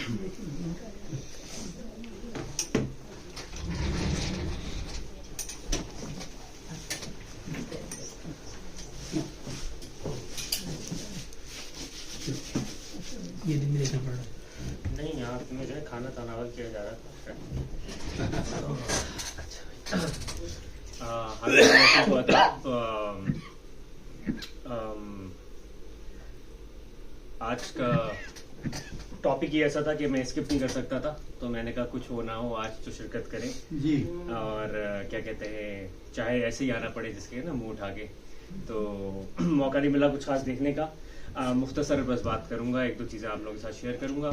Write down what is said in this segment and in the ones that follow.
یہ دن میں دیکھنا پڑ رہا نہیں، یہاں میں جو ہے کھانا تناول کیا جا رہا تھا. آج کا ٹاپک یہ ایسا تھا کہ میں اسکپ نہیں کر سکتا تھا، تو میں نے کہا کچھ ہو نہ ہو آج تو شرکت کریں جی. اور کیا کہتے ہیں چاہے ایسے ہی آنا پڑے جس کے نا منہ اٹھا کے، تو موقع نہیں ملا کچھ خاص دیکھنے کا. مختصر بس بات کروں گا، ایک دو چیزیں آپ لوگوں کے ساتھ شیئر کروں گا.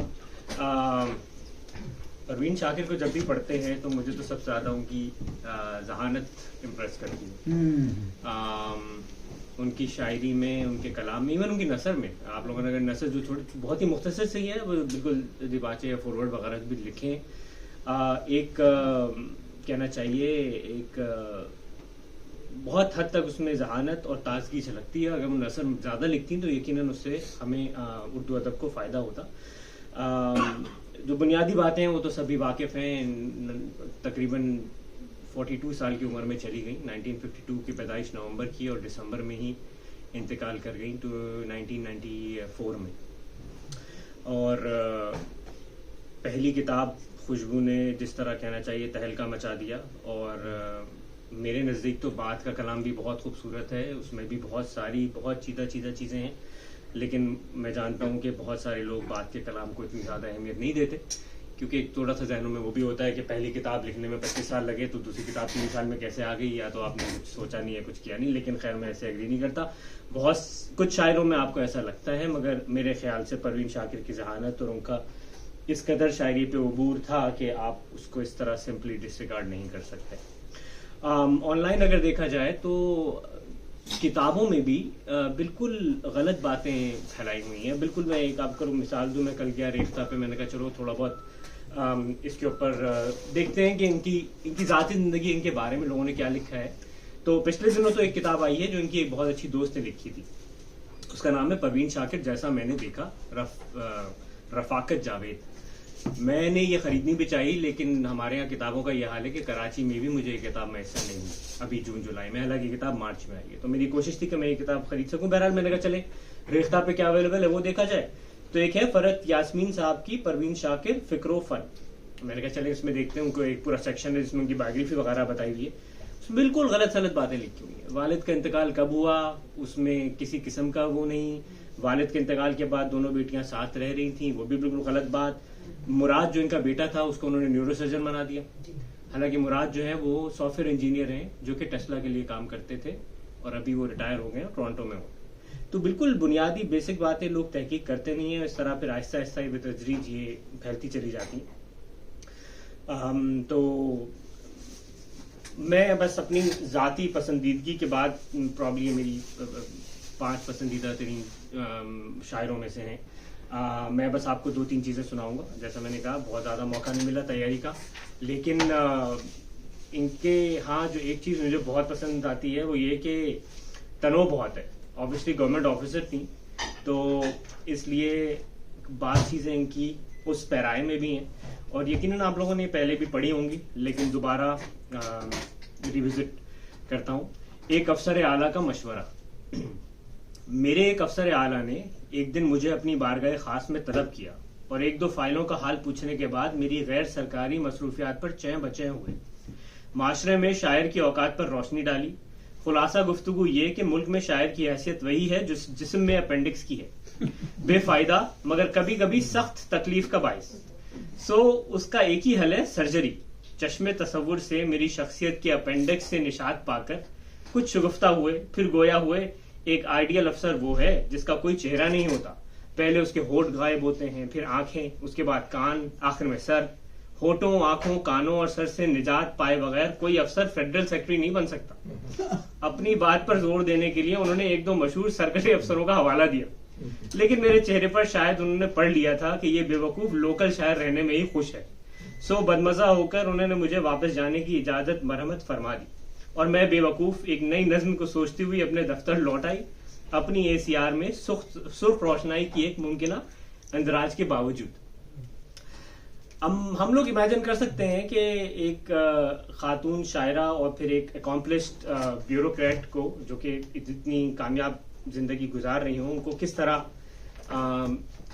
پروین شاکر کو جب بھی پڑھتے ہیں تو مجھے تو سب سے زیادہ ان کی ذہانت امپریس کرتی ہے. ان کی شاعری میں، ان کے کلام میں، ایون ان کی نثر میں. آپ لوگوں نے اگر نثر جو چھوٹی بہت ہی مختصر سے ہی ہے، وہ بالکل دیباچے یا فارورڈ وغیرہ بھی لکھیں. ایک کہنا چاہیے ایک بہت حد تک اس میں ذہانت اور تازگی جھلکتی ہے. اگر وہ نثر زیادہ لکھتی ہیں تو یقیناً اس سے ہمیں اردو ادب کو فائدہ ہوتا. جو بنیادی باتیں ہیں وہ تو سبھی واقف ہیں. تقریباً 42 سال کی عمر میں چلی گئیں. 1952 کی پیدائش نومبر کی اور دسمبر میں ہی انتقال کر گئیں تو 1994 میں. اور پہلی کتاب خوشبو نے جس طرح کہنا چاہیے تہلکہ مچا دیا. اور میرے نزدیک تو بات کا کلام بھی بہت خوبصورت ہے، اس میں بھی بہت ساری بہت چیدہ چیزیں ہیں، لیکن میں جانتا ہوں کہ بہت سارے لوگ بات کے کلام کو اتنی زیادہ اہمیت نہیں دیتے، کیونکہ ایک تھوڑا سا ذہنوں میں وہ بھی ہوتا ہے کہ پہلی کتاب لکھنے میں 25 سال لگے تو دوسری کتاب 3 سال میں کیسے آ گئی، یا تو آپ نے کچھ سوچا نہیں ہے، کچھ کیا نہیں. لیکن خیر میں ایسے ایگری نہیں کرتا. بہت کچھ شاعروں میں آپ کو ایسا لگتا ہے، مگر میرے خیال سے پروین شاکر کی ذہانت اور ان کا اس قدر شاعری پہ عبور تھا کہ آپ اس کو اس طرح سمپلی ڈسریگارڈ نہیں کر سکتے. آن لائن اگر دیکھا جائے تو کتابوں میں بھی بالکل غلط باتیں پھیلائی ہوئی ہیں. بالکل میں ایک آپ کو مثال دوں، میں کل گیا ریختہ پہ، میں نے کہا چلو تھوڑا بہت اس کے اوپر دیکھتے ہیں کہ ان کی ذاتی زندگی، ان کے بارے میں لوگوں نے کیا لکھا ہے. تو پچھلے دنوں تو ایک کتاب آئی ہے جو ان کی ایک بہت اچھی دوست نے لکھی تھی، اس کا نام ہے پروین شاکر جیسا میں نے دیکھا، رفاقت جاوید. میں نے یہ خریدنی بھی چاہیے، لیکن ہمارے یہاں کتابوں کا یہ حال ہے کہ کراچی میں بھی مجھے یہ کتاب میسر نہیں ہوئی ابھی جون جولائی میں، حالانکہ کتاب مارچ میں آئی ہے. تو میری کوشش تھی کہ میں یہ کتاب خرید سکوں. بہرحال میں نے کہا چلے ریختہ پہ کیا اویلیبل ہے وہ دیکھا جائے. تو ایک ہے فرت یاسمین صاحب کی پروین شاکر فکر و فن. میں نے کہا چلے اس میں دیکھتے ہیں. ان کو ایک پورا سیکشن ہے جس میں ان کی بایوگرافی وغیرہ بتائی ہوئی ہے. اس میں بالکل غلط باتیں لکھی ہوئی ہیں. والد کا انتقال کب ہوا اس میں کسی قسم کا وہ نہیں. والد کے انتقال کے بعد دونوں بیٹیاں ساتھ رہ رہی تھیں، وہ بھی بالکل غلط بات. مراد جو ان کا بیٹا تھا اس کو انہوں نے نیورو سرجن بنا دیا، حالانکہ مراد جو ہے وہ سافٹ ویئر انجینئر ہیں جو کہ ٹیسلا کے لیے کام کرتے تھے، اور ابھی وہ ریٹائر ہو گئے ہیں، ٹورانٹو میں ہو. تو بالکل بنیادی بیسک باتیں لوگ تحقیق کرتے نہیں ہیں. اس طرح پھر آہستہ آہستہ بتدریج یہ پھیلتی چلی جاتی. تو میں بس اپنی ذاتی پسندیدگی کے بعد پرابلی میری 5 پسندیدہ ترین شاعروں میں سے ہیں. میں بس آپ کو 2-3 چیزیں سناؤں گا. جیسا میں نے کہا بہت زیادہ موقع نہیں ملا تیاری کا، لیکن ان کے ہاں جو ایک چیز مجھے بہت پسند آتی ہے وہ یہ کہ تنوع بہت ہے. آبویسلی گورنمنٹ آفیسر تھیں تو اس لیے بعض چیزیں ان کی اس پیرائے میں بھی ہیں، اور یقیناً آپ لوگوں نے پہلے بھی پڑھی ہوں گی، لیکن دوبارہ ریوزٹ کرتا ہوں. ایک افسر اعلیٰ کا مشورہ. میرے ایک افسر اعلیٰ نے ایک دن مجھے اپنی بارگاہ خاص میں طلب کیا اور 1-2 فائلوں کا حال پوچھنے کے بعد میری غیر سرکاری مصروفیات پر چین بچے ہوئے. معاشرے میں شاعر کی اوقات پر روشنی ڈالی. خلاصہ گفتگو یہ کہ ملک میں شاعر کی حیثیت وہی ہے جو جسم میں اپینڈکس کی ہے، بے فائدہ مگر کبھی کبھی سخت تکلیف کا باعث. اس کا ایک ہی حل ہے سرجری. چشم تصور سے میری شخصیت کے اپینڈکس سے نشات پا کر کچھ شگفتہ ہوئے، پھر گویا ہوئے ایک آئیڈیل افسر وہ ہے جس کا کوئی چہرہ نہیں ہوتا. پہلے اس کے ہونٹ غائب ہوتے ہیں، پھر آنکھیں، اس کے بعد کان، آخر میں سر. ہونٹوں، آنکھوں، کانوں اور سر سے نجات پائے بغیر کوئی افسر فیڈرل سیکرٹری نہیں بن سکتا. اپنی بات پر زور دینے کے لیے انہوں نے 1-2 مشہور سرکاری افسروں کا حوالہ دیا، لیکن میرے چہرے پر شاید انہوں نے پڑھ لیا تھا کہ یہ بے وقوف لوکل شاعر رہنے میں ہی خوش ہے. بدمزہ ہو کر انہوں نے مجھے واپس جانے کی اجازت مرحمت فرما دی، اور میں بے وقوف ایک نئی نظم کو سوچتی ہوئی اپنے دفتر لوٹ آئی، اپنی ACR میں سرخ روشنائی کی ایک ممکنہ اندراج کے باوجود. ہم لوگ امیجن کر سکتے ہیں کہ ایک خاتون شاعرہ اور پھر ایک اکامپلشڈ بیوروکریٹ کو جو کہ اتنی کامیاب زندگی گزار رہی ہوں، ان کو کس طرح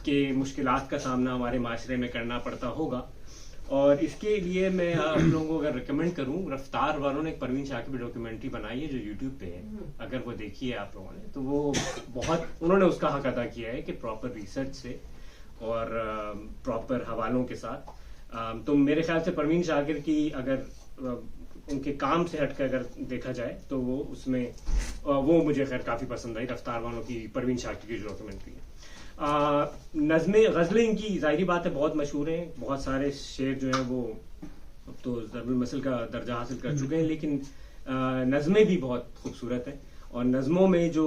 کے مشکلات کا سامنا ہمارے معاشرے میں کرنا پڑتا ہوگا. اور اس کے لیے میں آپ لوگوں کو اگر ریکمینڈ کروں، رفتار والوں نے ایک پروین شاہ کی ڈاکیومنٹری بنائی ہے جو یوٹیوب پہ ہے، اگر وہ دیکھی ہے آپ لوگوں نے تو وہ بہت انہوں نے اس کا حق ادا کیا ہے کہ پراپر ریسرچ سے اور پراپر حوالوں کے ساتھ. تو میرے خیال سے پروین شاکر کی اگر ان کے کام سے ہٹ کے اگر دیکھا جائے تو وہ اس میں وہ مجھے خیر کافی پسند آئی، رفتار والوں کی پروین شاکر کی جو ڈاکیومنٹری ہے. نظمیں غزلیں ان کی ظاہری بات ہے بہت مشہور ہیں، بہت سارے شعر جو ہیں وہ اب تو ضرب المثل کا درجہ حاصل کر چکے ہیں، لیکن نظمیں بھی بہت خوبصورت ہیں اور نظموں میں جو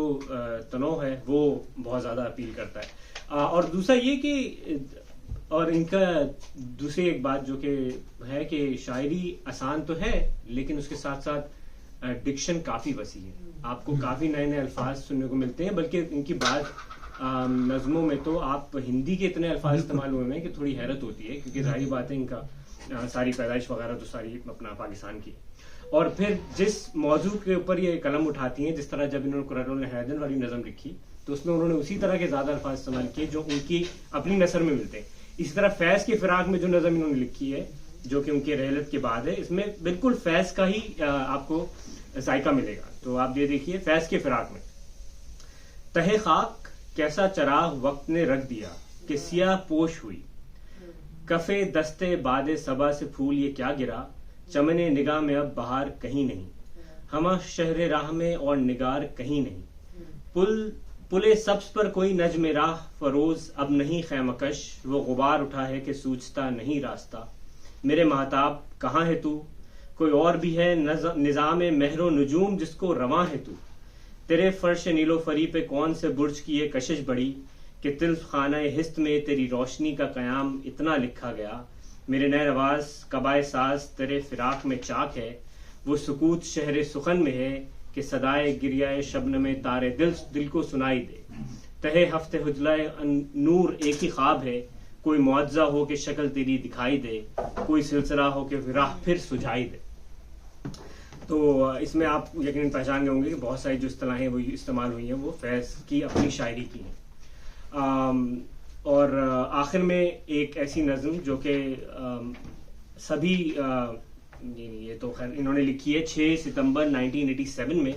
تنوع ہے وہ بہت زیادہ اپیل کرتا ہے. اور دوسرا یہ کہ اور ان کا دوسری ایک بات جو کہ ہے کہ شاعری آسان تو ہے لیکن اس کے ساتھ ساتھ ڈکشن کافی وسیع ہے، آپ کو کافی نئے نئے الفاظ سننے کو ملتے ہیں، بلکہ ان کی بات نظموں میں تو آپ ہندی کے اتنے الفاظ استعمال ہوئے ہیں کہ تھوڑی حیرت ہوتی ہے، کیونکہ ظاہری بات ہے ان کا ساری پیدائش وغیرہ تو ساری اپنا پاکستان کی. اور پھر جس موضوع کے اوپر یہ قلم اٹھاتی ہیں، جس طرح جب انہوں نے قرۃ الحیدن والی نظم لکھی تو اس میں انہوں نے اسی طرح کے زیادہ الفاظ استعمال کیے جو ان کی اپنی نثر میں ملتے ہیں. اسی طرح فیض کی فراق میں جو نظم انہوں نے لکھی ہے جو کہ ان کے رحلت کے بعد ہے، اس میں بالکل فیض کا ہی آپ کو ذائقہ ملے گا. تو آپ یہ دیکھیے فیض کی فراق میں: تہ خاک کیسا چراغ وقت نے رکھ دیا کہ سیاہ پوش ہوئی، کفے دستے باد صبا سے پھول یہ کیا گرا، چمن نگاہ میں اب بہار کہیں نہیں، ہمہ شہر راہ میں اور نگار کہیں نہیں، پل سبز پر کوئی نجم راہ فروز اب نہیں خیمکش، وہ غبار اٹھا ہے کہ سوچتا نہیں راستہ، میرے مہتاب کہاں ہے تو، کوئی اور بھی ہے نظام مہر و نجوم جس کو رواں ہے تو، تیرے فرش نیلو فری پہ کون سے برج کی یہ کشش بڑی کہ تلف خانہ ہست میں تیری روشنی کا قیام اتنا لکھا گیا، میرے نئے رواز قبائے ساز تیرے فراق میں چاک ہے، وہ سکوت شہر سخن میں ہے کہ صدائے گریائے شبنم میں تارے دل کو سنائی دے، تہے ہفتے حجلائے نور ایک ہی خواب ہے، کوئی معجزہ ہو کہ شکل تیری دکھائی دے، کوئی سلسلہ ہو کہ راہ پھر سجائی دے. تو اس میں آپ یقیناً پہچان گئے ہوں گے کہ بہت ساری جو اصطلاحیں وہ استعمال ہوئی ہیں وہ فیض کی اپنی شاعری کی ہیں. اور آخر میں ایک ایسی نظم جو کہ سبھی یہ تو خیر انہوں نے لکھی ہے 6 ستمبر 1987 میں،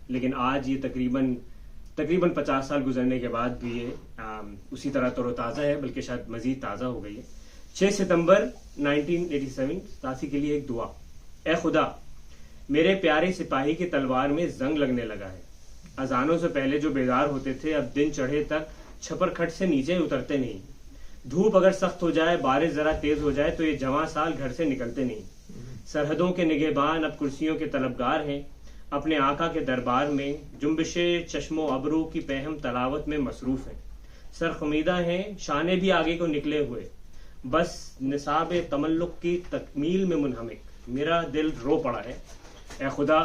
لیکن آج یہ تقریباً 50 سال گزرنے کے بعد بھی یہ اسی طرح تر و تازہ ہے، بلکہ شاید مزید تازہ ہو گئی ہے. 6 ستمبر 1987 تاسی کے لیے ایک دعا: اے خدا، میرے پیارے سپاہی کی تلوار میں زنگ لگنے لگا ہے، اذانوں سے پہلے جو بیدار ہوتے تھے اب دن چڑھے تک چھپر کھٹ سے نیچے اترتے نہیں، دھوپ اگر سخت ہو جائے بارش ذرا تیز ہو جائے تو یہ جواں سال گھر سے نکلتے نہیں، سرحدوں کے نگہبان اب کرسیوں کے طلبگار ہیں، اپنے آقا کے دربار میں جنبش چشم و ابرو کی پہم تلاوت میں مصروف ہیں، سرخمیدہ ہیں شانے بھی آگے کو نکلے ہوئے، بس نصاب تملق کی تکمیل میں منہمک میرا دل رو پڑا ہے. اے خدا،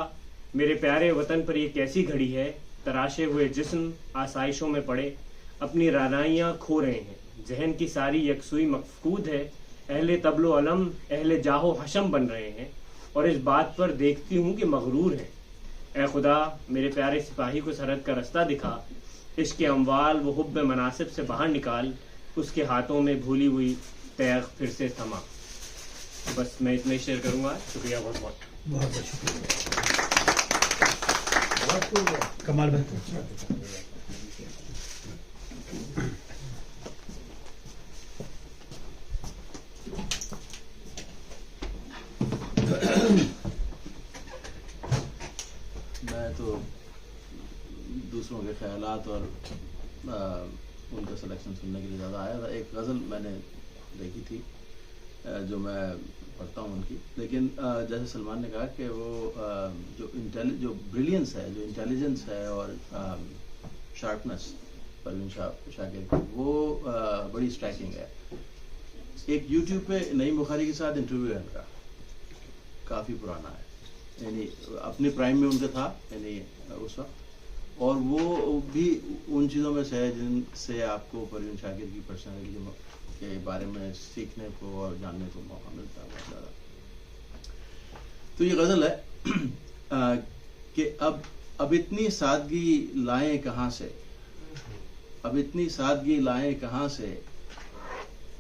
میرے پیارے وطن پر یہ کیسی گھڑی ہے، تراشے ہوئے جسم آسائشوں میں پڑے اپنی رانائیاں کھو رہے ہیں، ذہن کی ساری یکسوئی مفقود ہے، اہل طبل و علم اہل جاہ و حشم بن رہے ہیں اور اس بات پر دیکھتی ہوں کہ مغرور ہیں. اے خدا، میرے پیارے سپاہی کو سرحد کا رستہ دکھا، عشق اموال و حب مناصب سے باہر نکال، اس کے ہاتھوں میں بھولی ہوئی تیغ پھر سے تھما. بس میں اتنا ہی شیئر کروں گا. شکریہ بہت بہت. بہت شکریہ. کمال بھائی. میں تو دوسروں کے خیالات اور ان کا سلیکشن سننے کے لیے زیادہ آیا تھا. ایک غزل میں نے دیکھی تھی جو میں پڑھتا ہوں ان کی، لیکن جیسے سلمان نے کہا کہ وہ جو بریلینس ہے، جو انٹیلیجنس ہے اور شارپنس پروین شاکر کی، وہ بڑی اسٹرائکنگ ہے. ایک یوٹیوب پہ نعیم بخاری کے ساتھ انٹرویو ہے ان کا، کافی پرانا ہے، یعنی اپنے پرائم میں ان کا تھا یعنی اس وقت، اور وہ بھی ان چیزوں میں سے ہے جن سے آپ کو پروین شاکر کی پرسنالٹی کے بارے میں سیکھنے کو اور جاننے کو موقع ملتا ہے بہت زیادہ. تو یہ غزل ہے کہ اب اتنی سادگی لائیں کہاں سے، اب اتنی سادگی لائیں کہاں سے،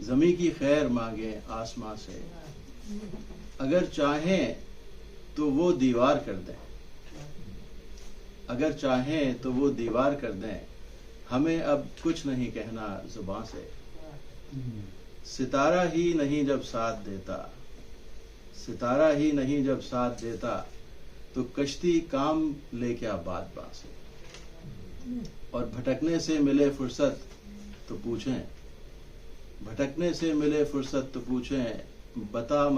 زمیں کی خیر مانگیں آسماں سے، اگر چاہیں تو وہ دیوار کر دیں، اگر چاہیں تو وہ دیوار کر دیں، ہمیں اب کچھ نہیں کہنا زباں سے. ستارہ ہی نہیں جب ساتھ دیتا، ستارہ ہی نہیں جب ساتھ دیتا، تو کشتی کام لے کیا بات باں سے. اور بھٹکنے سے ملے فرصت تو پوچھیں، بھٹکنے سے ملے فرصت تو پوچھیں، پتہ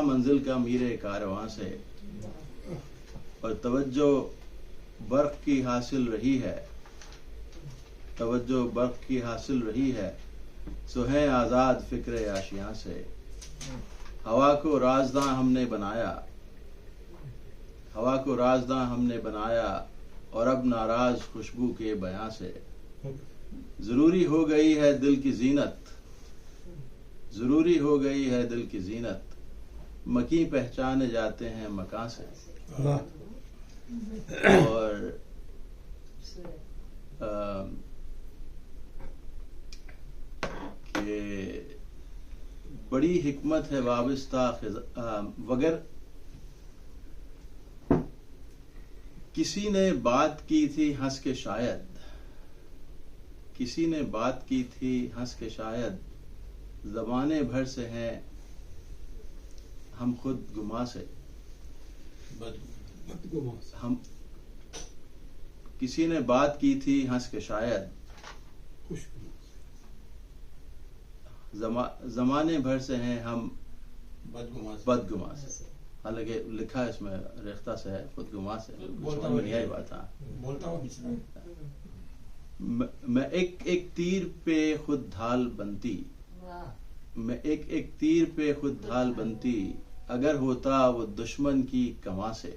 منزل کا میرے کارواں سے. اور توجہ برق کی حاصل رہی ہے، توجہ برق کی حاصل رہی ہے، سو ہے آزاد فکر آشیاں سے. ہوا کو رازداں ہم نے بنایا، ہوا کو رازداں ہم نے بنایا، اور اب ناراض خوشبو کے بیاں سے. ضروری ہو گئی ہے دل کی زینت، ضروری ہو گئی ہے دل کی زینت، مکی پہچانے جاتے ہیں مکان سے. اور کہ بڑی حکمت ہے وابستہ وگر کسی نے بات کی تھی ہنس کے شاید، کسی نے بات کی تھی ہنس کے شاید، زمانے بھر سے ہیں ہم خود گما سے. ہم کسی نے بات کی تھی ہنس کے شاید، زمانے بھر سے ہیں ہم بدگما سے. حالانکہ لکھا اس میں ریختہ سے ہے، خود گما سے سمجھ میں نہیں آئی بات. ہاں، میں ایک ایک تیر پہ خود ڈھال بنتی، میں ایک ایک تیر پہ خود ڈھال بنتی، اگر ہوتا وہ دشمن کی کماں سے.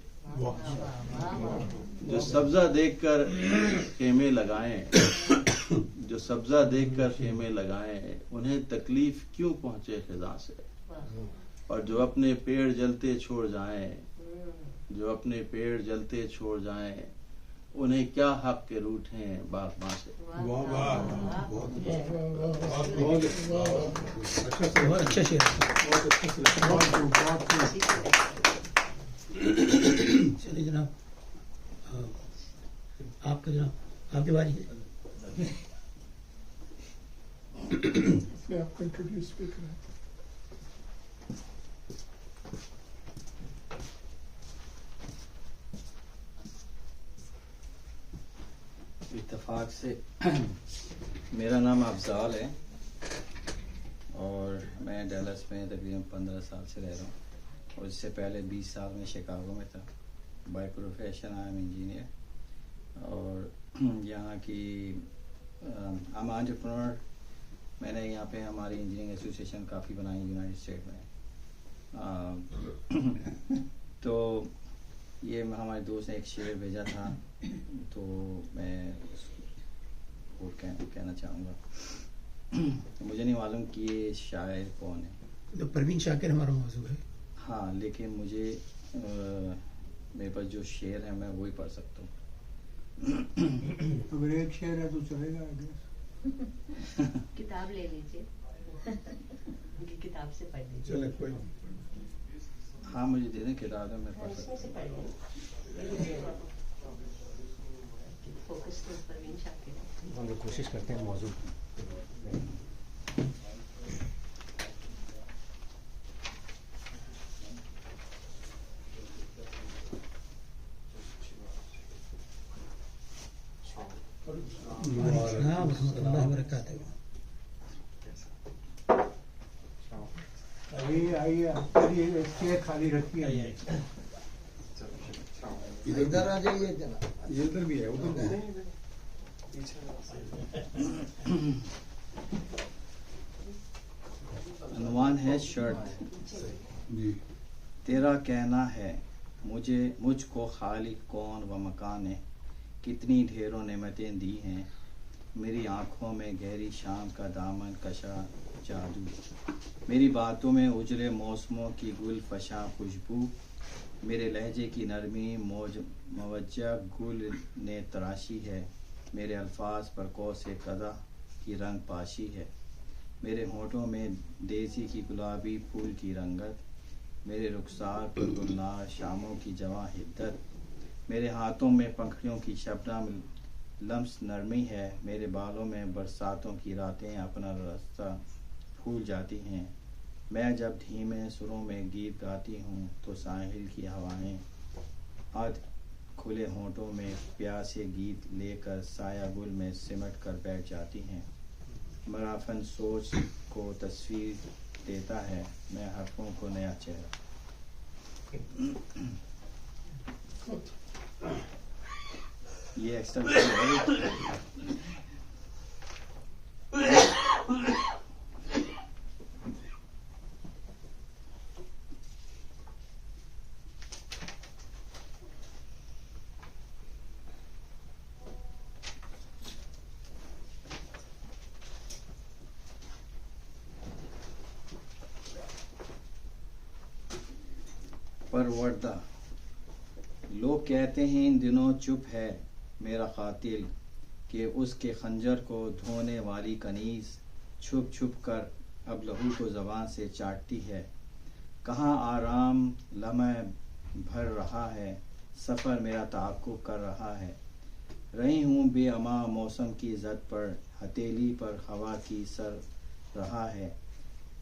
جو سبزہ دیکھ کر خیمے لگائیں، جو سبزہ دیکھ کر خیمے لگائیں، انہیں تکلیف کیوں پہنچے خزاں سے. اور جو اپنے پیڑ جلتے چھوڑ جائیں، جو اپنے پیڑ جلتے چھوڑ جائیں، انہیں کیا حق کے روٹھیں باغباں سے. بہت اچھا شعر. چلیے جناب، آپ کا جناب آپ کی باری ہے. آپ کو انٹروڈیوس بھی کریں. اتفاق سے میرا نام افضال ہے اور میں ڈیلس میں تقریباً 15 سال سے رہ رہا ہوں، اور اس سے پہلے 20 سال میں شکاگو میں تھا. By profession I am engineer, اور یہاں کی ہم انٹرپرنور. میں نے یہاں پہ ہماری انجینئرنگ ایسوسیشن کافی بنائی یونائٹڈ اسٹیٹ میں. تو یہ ہمارے دوست نے ایک شعر بھیجا تھا، تو میں اس کو کہنا چاہوں گا. مجھے نہیں معلوم کہ یہ شاعر کون ہے. پروین شاکر ہمارا موضوع ہے. ہاں، لیکن مجھے میرے پاس جو شعر ہے میں وہی پڑھ سکتا ہوں. اگر ایک شعر ہے تو چلے گا. کتاب لے لیجیے، کتاب سے پڑھ لیجیے. چلے کوئی. ہاں مجھے دے دیں کتاب ہے، میں پڑھ سکتا سے پڑھ لیجیے. فوکس تو پروین شاکر ہے. ہم لوگ کوشش کرتے ہیں موضوع السلام ورحمۃ اللہ وبرکاتہ. آئیے خالی رکھیے. ادھر آ جائیے. ادھر بھی ہے، ادھر بھی. عنوان ہے شرط. تیرا کہنا ہے مجھ کو خالق کون و مکان ہے، کتنی ڈھیروں نعمتیں دی ہیں، میری آنکھوں میں گہری شام کا دامن کشا جادو، میری باتوں میں اجلے موسموں کی گل فشاں خوشبو، میرے لہجے کی نرمی موجہ گل نے تراشی ہے، میرے الفاظ پر قوس قزح کی رنگ پاشی ہے، میرے ہونٹوں میں دیسی کی گلابی پھول کی رنگت، میرے رخسار پر گلنار شاموں کی جواں حدت، میرے ہاتھوں میں پنکھڑیوں کی شبنم لمس نرمی ہے، میرے بالوں میں برساتوں کی راتیں اپنا راستہ بھول جاتی ہیں، میں جب دھیمے سروں میں گیت گاتی ہوں تو ساحل کی ہوائیں ادھ کھلے ہونٹوں میں پیاسے گیت لے کر سایہ گل میں سمٹ کر بیٹھ جاتی ہیں، میرا فن سوچ کو تصویر دیتا ہے، میں حرفوں کو نیا چہرہ۔ یہ ایکسٹرا پروردہ، لوگ کہتے ہیں ان دنوں چپ ہے میرا قاتل، کہ اس کے خنجر کو دھونے والی کنیز چھپ چھپ کر اب لہو کو زبان سے چاٹتی ہے، کہاں آرام لمحہ بھر رہا ہے، سفر میرا تعاقب کر رہا ہے، رہی ہوں بے اما موسم کی زد پر، ہتھیلی پر ہوا کی سر رہا ہے،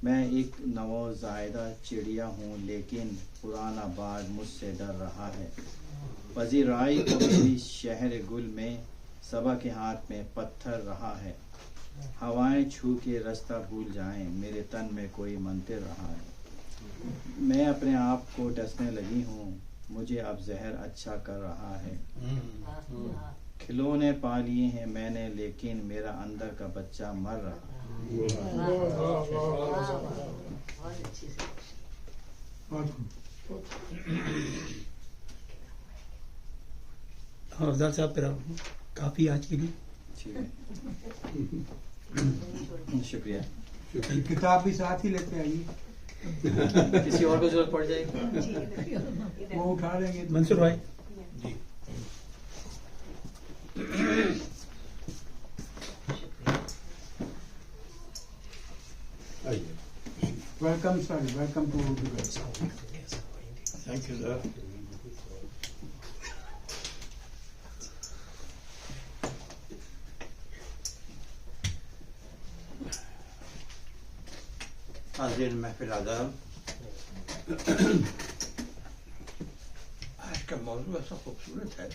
میں ایک نو زائدہ چڑیا ہوں لیکن پرانا باد مجھ سے ڈر رہا ہے، پذیرائی کو میری شہر گل میں صبا کے ہاتھ میں پتھر رہا ہے، ہوائیں چھو کے رستہ بھول جائیں میرے تن میں کوئی منتر رہا ہے، میں اپنے آپ کو ڈسنے لگی ہوں مجھے اب زہر اچھا کر رہا ہے، کھلونے پا لیے ہیں میں نے لیکن میرا اندر کا بچہ مر رہا ہے۔ بہت اچھی سے افضل صاحب پھر کافی آج کے لیے ٹھیک ہے، شکریہ۔ کتاب بھی ساتھ ہی لیتے آئیے، کسی اور کو ضرورت پڑ جائے گی وہ اٹھا لیں گے۔ منصور بھائی ji welcome sir, welcome to Thank you, sir. حاضرین محفل آداب، آج کا موضوع ایسا خوبصورت ہے،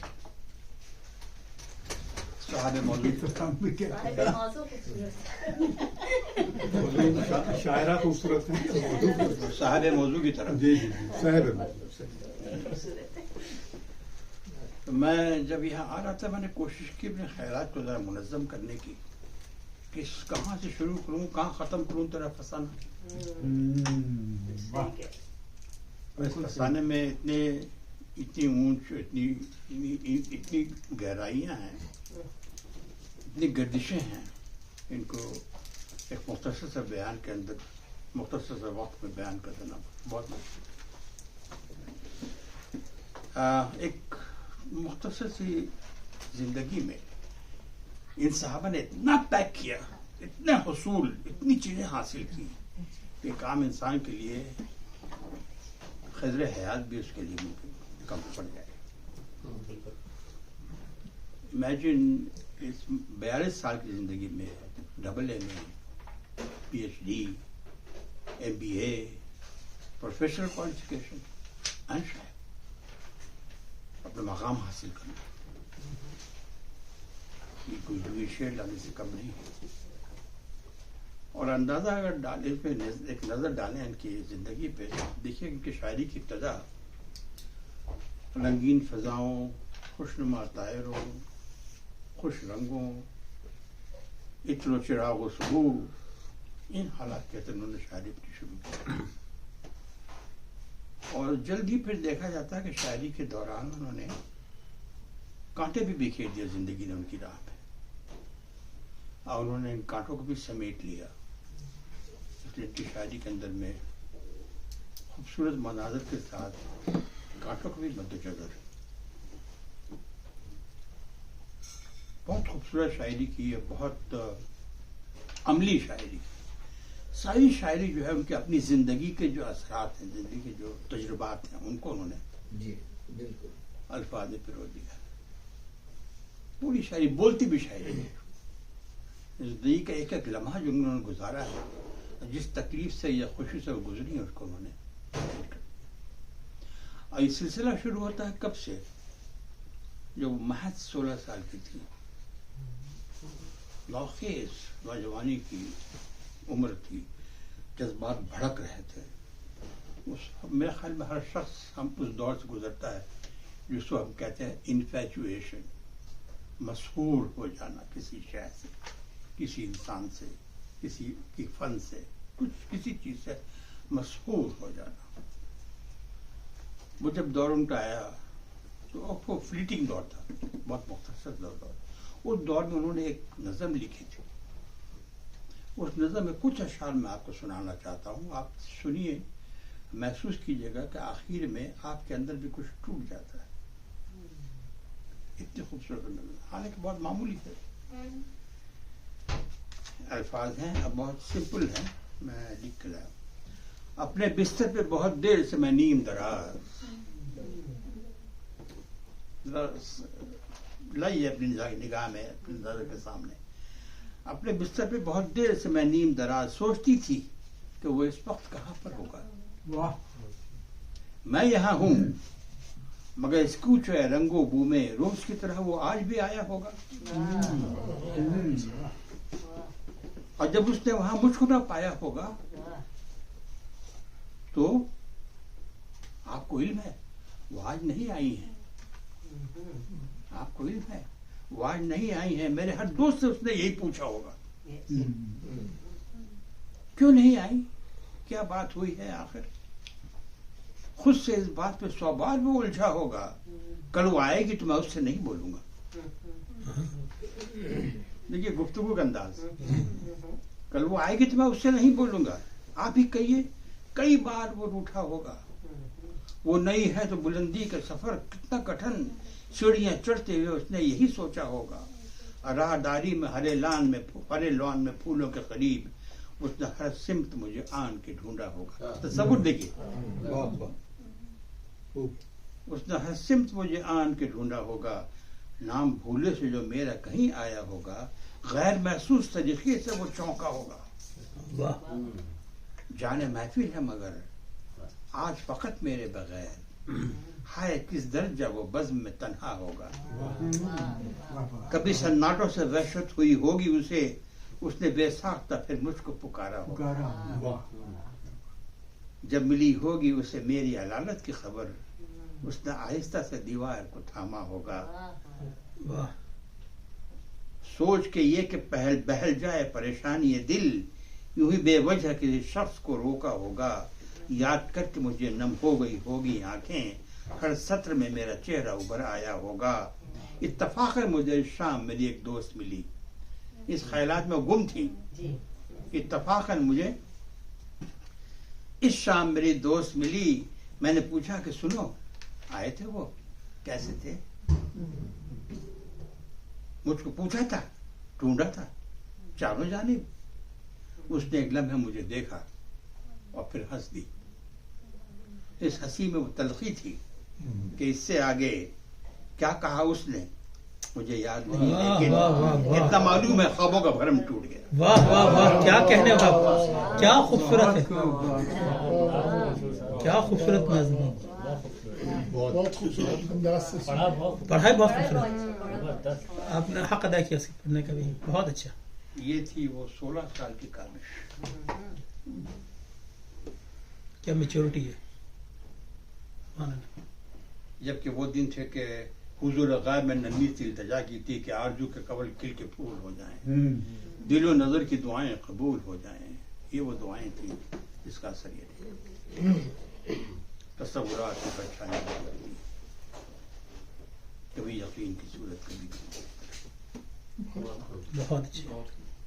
صاحب موضوع شاعرہ خوبصورت ہے، صاحب موضوع کی طرف۔ جی جی صاحب میں جب یہاں آ رہا تھا میں نے کوشش کی اپنے خیالات کو ذرا منظم کرنے کی، کہ کہاں سے شروع کروں کہاں ختم کروں، تیرا فسانہ فسانے میں اتنی اونچ، اتنی گہرائیاں ہیں، اتنی گردشیں ہیں، ان کو ایک مختصر سا بیان کے اندر مختصر سا وقت میں بیان کر دینا بہت مشکل۔ ایک مختصر سی زندگی میں ان صحابہ نے اتنا پیک کیا، اتنے حصول، اتنی چیزیں حاصل کی کہ ایک عام انسان کے لیے خضر حیات بھی اس کے لیے ممکن کم پڑ جائے۔ امیجن اس 42 سال کی زندگی میں double M A, P H D, M B A, professional qualification, and شاید اپنا مقام حاصل کرنا، یہ کوئی جوئی شیر ڈالنے سے کم نہیں ہے۔ اور اندازہ اگر ڈالے اس میں ایک نظر ڈالیں ان کی زندگی پہ، دیکھیے ان کی شاعری کی ابتدا رنگین فضاؤں، خوشنما طائروں، خوش رنگوں، عطر و چراغ و سبو، ان حالات کے تحت انہوں نے شاعری اپنی شروع کی، اور جلد ہی پھر دیکھا جاتا ہے کہ شاعری کے دوران انہوں نے کانٹے بھی بکھیر دیا زندگی نے ان کی راہ پہ۔ اور انہوں نے ان کانٹوں کو بھی سمیٹ لیا. اس لیے ان کی شاعری کے اندر میں خوبصورت مناظر کے ساتھ کانٹوں کو بھی مدنظر. بہت خوبصورت شاعری کی ہے, بہت عملی شاعری. ساری شاعری جو ہے ان کی اپنی زندگی کے جو اثرات ہیں, زندگی کے جو تجربات ہیں, ان کو انہوں نے جی بالکل الفاظ میں پرو دیا. پوری شاعری بولتی بھی شاعری ہے. زندگی کا ایک ایک لمحہ جو انہوں نے گزارا ہے, جس تکلیف سے یا خوشی سے وہ گزری ہے, اس کو انہوں نے. اور یہ سلسلہ شروع ہوتا ہے کب سے؟ جو محض 16 سال کی تھی, نوخیز نوجوانی کی عمر تھی, جذبات بھڑک رہے تھے. میرے خیال میں ہر شخص ہم اس دور سے گزرتا ہے جس کو ہم کہتے ہیں انفیچویشن, مسحور ہو جانا کسی شے سے, کسی انسان سے, کسی کی فن سے, کسی چیز سے مسحور ہو جانا. وہ جب دور ان کا آیا تو وہ فلیٹنگ دور تھا, بہت مختصر دور. اس دور میں انہوں نے ایک نظم لکھی تھی. اس نظم میں کچھ اشعار میں آپ کو سنانا چاہتا ہوں. آپ سنیے, محسوس کیجیے گا کہ آخر میں آپ کے اندر بھی کچھ ٹوٹ جاتا ہے. اتنی خوبصورت نظم, حالانکہ بہت معمولی ہے. الفاظ ہیں, اب بہت سمپل ہیں, میں لکھ کے لایا. اپنے بستر پہ بہت دیر سے میں نیم دراز, لائیے اپنی نگاہ میں, اپنی نظر کے سامنے. اپنے بستر پہ بہت دیر سے میں نیم دراز سوچتی تھی کہ وہ اس وقت کہاں پر ہوگا. واہ, میں یہاں ہوں مگر اس کوچے رنگ و بو میں روز کی طرح وہ آج بھی آیا ہوگا. اور جب اس نے وہاں مجھ کو نہ پایا ہوگا تو آپ کو علم ہے وہ آج نہیں آئی ہیں. آپ کو علم ہے وہ آج نہیں آئی ہیں. میرے ہر دوست سے اس نے یہی پوچھا ہوگا, کیوں نہیں آئی, کیا بات ہوئی ہے آخر. خود سے اس بات پہ 100 بار بھی الجھا ہوگا. کل وہ آئے گی تو میں اس سے نہیں بولوں گا. دیکھیے گفتگو کا انداز. کل وہ آئے گی تو میں اس سے نہیں بولوں گا. آپ ہی کہیے, کئی بار وہ روٹھا ہوگا. وہ نئی ہے تو بلندی کا سفر کتنا کٹھن, سیڑھیاں چڑھتے ہوئے اس نے یہی سوچا ہوگا. راہداری میں ہرے لان میں پھولوں کے قریب اس نے ہر سمت مجھے آن کے ڈھونڈا ہوگا. تصور دیکھیے, اس نے ہر سمت مجھے آن کے ڈھونڈا ہوگا. نام بھولے سے جو میرا کہیں آیا ہوگا, غیر محسوس طریقے سے وہ چونکا ہوگا. جانے محفل ہے مگر آج فقط میرے بغیر, ہائے کس درجہ وہ بزم میں تنہا ہوگا. کبھی سناٹوں سے وحشت ہوئی ہوگی اسے, اس نے بے ساختہ پھر مجھ کو پکارا ہوگا. جب ملی ہوگی اسے میری علالت کی خبر, اس نے آہستہ سے دیوار کو تھاما ہوگا. سوچ کے یہ کہ بہل جائے پریشانی دل, یوں ہی بے وجہ کسی شخص کو روکا ہوگا. یاد کر کے مجھے نم ہو گئی ہوگی آنکھیں, ہر سطر میں میرا چہرہ ابھر آیا ہوگا. اتفاق ہے مجھے شام میری ایک دوست ملی, اس خیالات میں گم تھی. اتفاق ہے مجھے اس شام میری دوست ملی. میں نے پوچھا کہ سنو, آئے تھے وہ, کیسے تھے. مجھ کو پوچھا تھا, ڈھونڈا تھا چاروں جانب. اس نے ایک لمحے مجھے دیکھا اور پھر ہنس دی. اس ہنسی میں وہ تلخی تھی کہ اس سے آگے کیا کہا اس نے مجھے یاد نہیں, لیکن اتنا معلوم ہے خوابوں کا بھرم ٹوٹ گیا. واہ واہ واہ, کیا کہنے والا, کیا خوبصورت ہے, کیا خوبصورت نظم ہے. بہت خوبصورت انداز سے پڑھائی بہت خوبصورت, آپ نے حق ادا کیا اس کے پڑھنے کا بھی, بہت اچھا. یہ تھی وہ 16 سال کی کامش. کیا میچورٹی ہے. جبکہ وہ دن تھے کہ حضور غائب میں ننھی سی التجا کی تھی کہ آرزو کے قبل کھل کے پھول ہو جائیں, دل و نظر کی دعائیں قبول ہو جائیں. یہ وہ دعائیں تھیں جس کا اثر یہ تھا. تصورات کی پریشانی ہوتی, کبھی یقین کی صورت, کبھی بہت اچھا.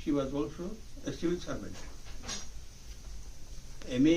she was also a civil servant. MA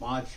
5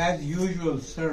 As usual, sir.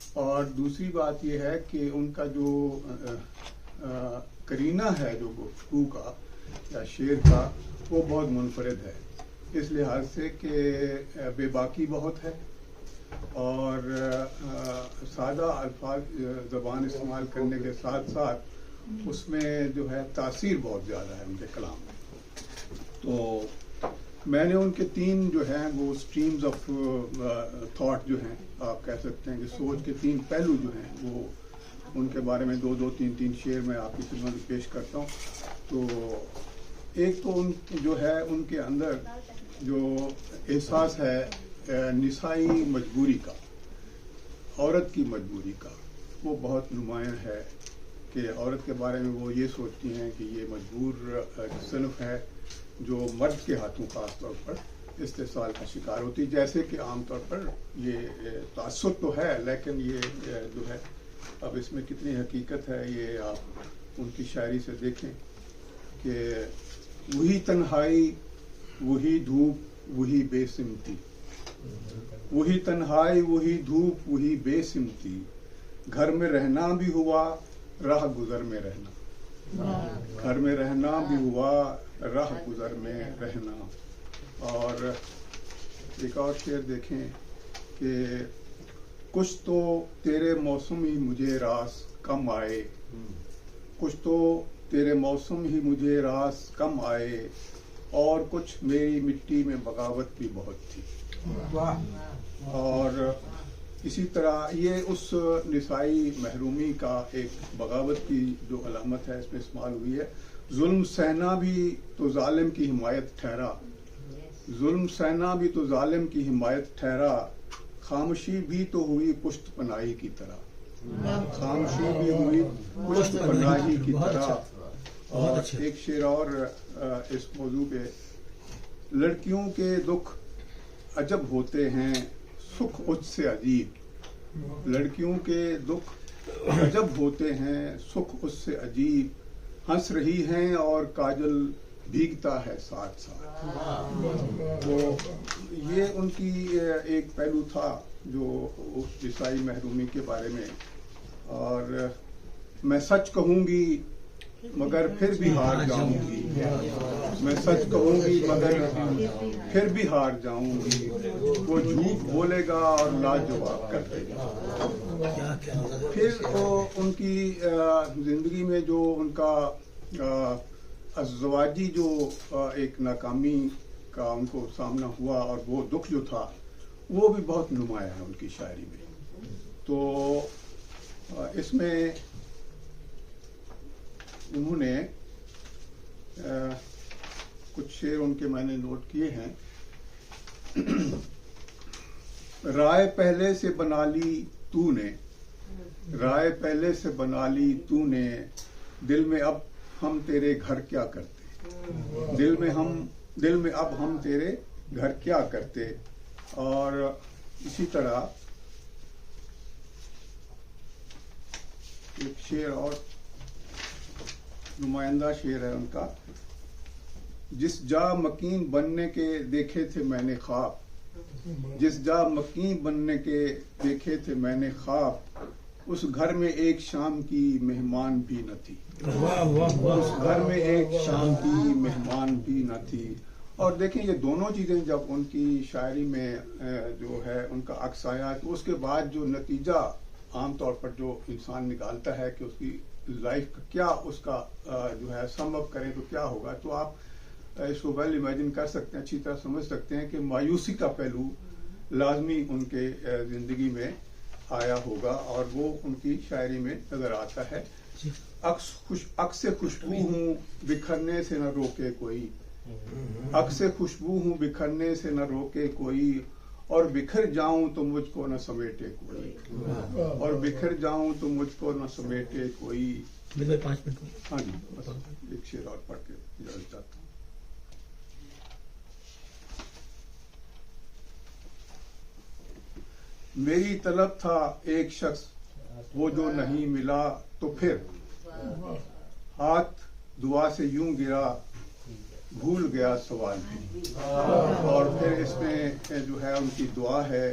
اور دوسری بات یہ ہے کہ ان کا جو کرینہ ہے جو گفتگو کا یا شعر کا وہ بہت منفرد ہے، اس لحاظ سے کہ بے باکی بہت ہے اور سادہ الفاظ زبان استعمال کرنے کے ساتھ ساتھ اس میں جو ہے تاثیر بہت زیادہ ہے ان کے کلام میں. تو میں نے ان کے 3 جو ہیں وہ اسٹریمز آف تھاٹ جو ہیں، آپ کہہ سکتے ہیں کہ سوچ کے 3 پہلو جو ہیں، وہ ان کے بارے میں 2 3 شعر میں آپ کی خدمت میں پیش کرتا ہوں. تو ایک تو ان جو ہے ان کے اندر جو احساس ہے نسائی مجبوری کا، عورت کی مجبوری کا، وہ بہت نمایاں ہے کہ عورت کے بارے میں وہ یہ سوچتی ہیں کہ یہ مجبور صنف ہے جو مرد کے ہاتھوں خاص طور پر استحصال کا شکار ہوتی، جیسے کہ عام طور پر یہ تعصب تو ہے لیکن یہ جو ہے اب اس میں کتنی حقیقت ہے یہ آپ ان کی شاعری سے دیکھیں کہ وہی تنہائی وہی دھوپ وہی بے سمتی، وہی تنہائی وہی دھوپ وہی بے سمتی، گھر میں رہنا بھی ہوا راہ گزر میں رہنا، گھر میں رہنا بھی ہوا راہ گزر میں رہنا. اور ایک اور شعر دیکھیں کہ کچھ تو تیرے موسم ہی مجھے راس کم آئے، کچھ تو تیرے موسم ہی مجھے راس کم آئے، اور کچھ میری مٹی میں بغاوت بھی بہت تھی. اور اسی طرح یہ اس نسائی محرومی کا ایک بغاوت کی جو علامت ہے اس میں استعمال ہوئی ہے. ظلم سہنا بھی تو ظالم کی حمایت ٹھہرا، ظلم سہنا بھی تو ظالم کی حمایت ٹھہرا، خاموشی بھی تو ہوئی پشت پناہی کی طرح، خاموشی بھی ہوئی پشت پناہی کی طرح. اور ایک شعر اور اس موضوع پہ، لڑکیوں کے دکھ عجب ہوتے ہیں سکھ اس سے عجیب، لڑکیوں کے دکھ عجب ہوتے ہیں سکھ اس سے عجیب، ہنس رہی ہیں اور کاجل بھیگتا ہے ساتھ ساتھ. تو یہ ان کی ایک پہلو تھا جو اس عیسائی محرومی کے بارے میں. اور میں سچ کہوں گی مگر پھر بھی ہار جاؤں گی، میں سچ کہوں گی مگر پھر بھی ہار جاؤں گی، وہ جھوٹ بولے گا اور لاجواب کر دے گا. پھر ان کی زندگی میں جو ان کا ازدواجی جو ایک ناکامی کا ان کو سامنا ہوا اور وہ دکھ جو تھا وہ بھی بہت نمایاں ہے ان کی شاعری میں. تو اس میں انہوں نے کچھ شعر ان کے میں نے نوٹ کیے ہیں. رائے پہلے سے بنا لی تو نے، رائے پہلے سے بنا لی تو نے، دل میں اب ہم تیرے گھر کیا کرتے، دل میں اب ہم تیرے گھر کیا کرتے. اور اسی طرح ایک شعر اور نمائندہ شعر ہے ان کا، جس جا مکین بننے کے دیکھے تھے میں نے خواب، جس جا مکین بننے کے دیکھے تھے میں نے خواب، اس گھر میں ایک شام کی مہمان بھی نہ تھی، اس گھر میں ایک شام کی مہمان بھی نہ تھی. اور دیکھیں یہ دونوں چیزیں جب ان کی شاعری میں جو ہے ان کا عکس آیا تو اس کے بعد جو نتیجہ عام طور پر جو انسان نکالتا ہے کہ اس کی لائف کا کیا اس کا جو ہے سم اپ کریں تو کیا ہوگا، تو آپ اس کو ویل امیجن کر سکتے ہیں، اچھی طرح سمجھ سکتے ہیں کہ مایوسی کا پہلو لازمی ان کے زندگی میں آیا ہوگا اور وہ ان کی شاعری میں نظر آتا ہے. عکس خوشبو ہوں بکھرنے سے نہ روکے کوئی، عکس خوشبو ہوں بکھرنے سے نہ روکے کوئی، اور بکھر جاؤں تو مجھ کو نہ سمیٹے کوئی، اور بکھر جاؤں تو مجھ کو نہ سمیٹے کوئی. 5 منٹ. ہاں جی بس ایک شعر اور پڑھ کے اجازت چاہتا ہوں. میری طلب تھا ایک شخص وہ جو نہیں ملا، تو پھر ہاتھ دعا سے یوں گرا بھول گیا سوال بھی. اور پھر اس میں جو ہے ان کی دعا ہے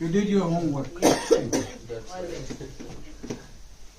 You did your homework.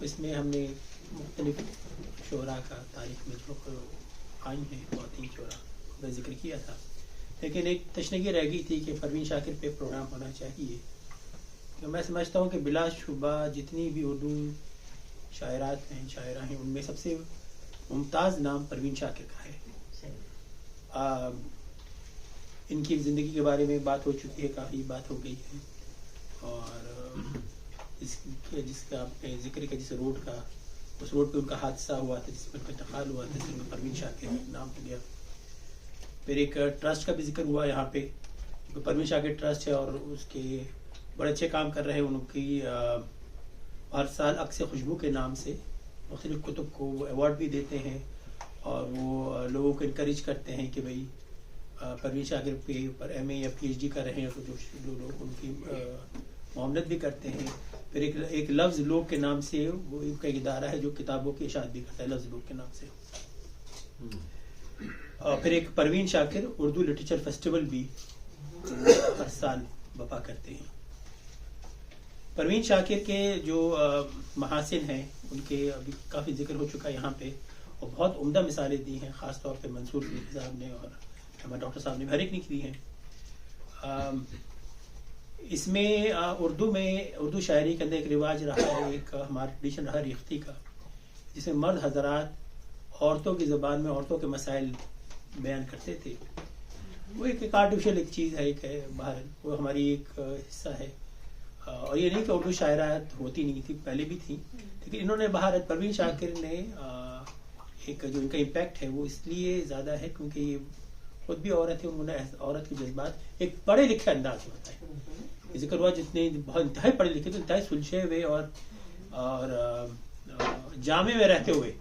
اس میں ہم نے مختلف شعراء کا تاریخ میں جو آئی ہیں بہت ہی شعراء کا ذکر کیا تھا، لیکن ایک تشنگی رہ گئی تھی کہ پروین شاکر پہ پروگرام ہونا چاہیے. میں سمجھتا ہوں کہ بلا شبہ جتنی بھی اردو شاعرات ہیں شاعرہ ہیں ان میں سب سے ممتاز نام پروین شاکر کا ہے. ان کی زندگی کے بارے میں بات ہو چکی ہے، کافی بات ہو گئی ہے، اور جس کا آپ نے ذکر کیا جس روڈ کا، اس روڈ پہ ان کا حادثہ ہوا تھا جس میں ان کا انتقال ہوا تھا، جس میں پروین شاکر نام ہو گیا. پھر ایک ٹرسٹ کا بھی ذکر ہوا یہاں پہ، پروین شاکر ٹرسٹ ہے اور اس کے بڑے اچھے کام کر رہے ہیں. ان کی ہر سال عکس خوشبو کے نام سے مختلف کتب کو وہ ایوارڈ بھی دیتے ہیں، اور وہ لوگوں کو انکریج کرتے ہیں کہ بھئی پروین شاکر کے اوپر ایم اے یا پی ایچ ڈی کر رہے ہیں تو جو لوگ ان کی معاونت بھی کرتے ہیں. پھر ایک لفظ لوگ کے نام سے وہ ایک ادارہ ہے جو کتابوں کی اشاعت بھی کرتا ہے لفظ لوگ کے نام سے. اور پھر ایک پروین شاکر اردو لٹریچر فیسٹیول بھی ہر سال برپا کرتے ہیں. پروین شاکر کے جو محاسن ہیں ان کے ابھی کافی ذکر ہو چکا یہاں پہ، اور بہت عمدہ مثالیں دی ہیں، خاص طور پہ منصور صاحب نے اور ہمارے ڈاکٹر صاحب نے ہر ایک نے کی ہیں. اس میں اردو شاعری کے اندر ایک رواج رہا ہے، ایک ہمارا ٹریڈیشن رہا ریختگی کا، جس میں مرد حضرات عورتوں کی زبان میں عورتوں کے مسائل بیان کرتے تھے. وہ ایک آرٹیفیشل ایک چیز ہے، ایک ہے باہر، وہ ہماری ایک حصہ ہے. اور یہ نہیں کہ اردو شاعرات ہوتی نہیں تھی، پہلے بھی تھی، لیکن انہوں نے باہر پروین شاکر نے ایک جو ان کا امپیکٹ ہے وہ اس لیے زیادہ ہے کیونکہ یہ خود بھی عورت ہے، انہوں نے عورت کے جذبات ایک پڑھے لکھے انداز میں ہوتا ہے. ذکر ہوا جتنے بہت انتہائی پڑھے لکھے تو انتہائی سلجھے ہوئے اور جامع میں رہتے ہوئے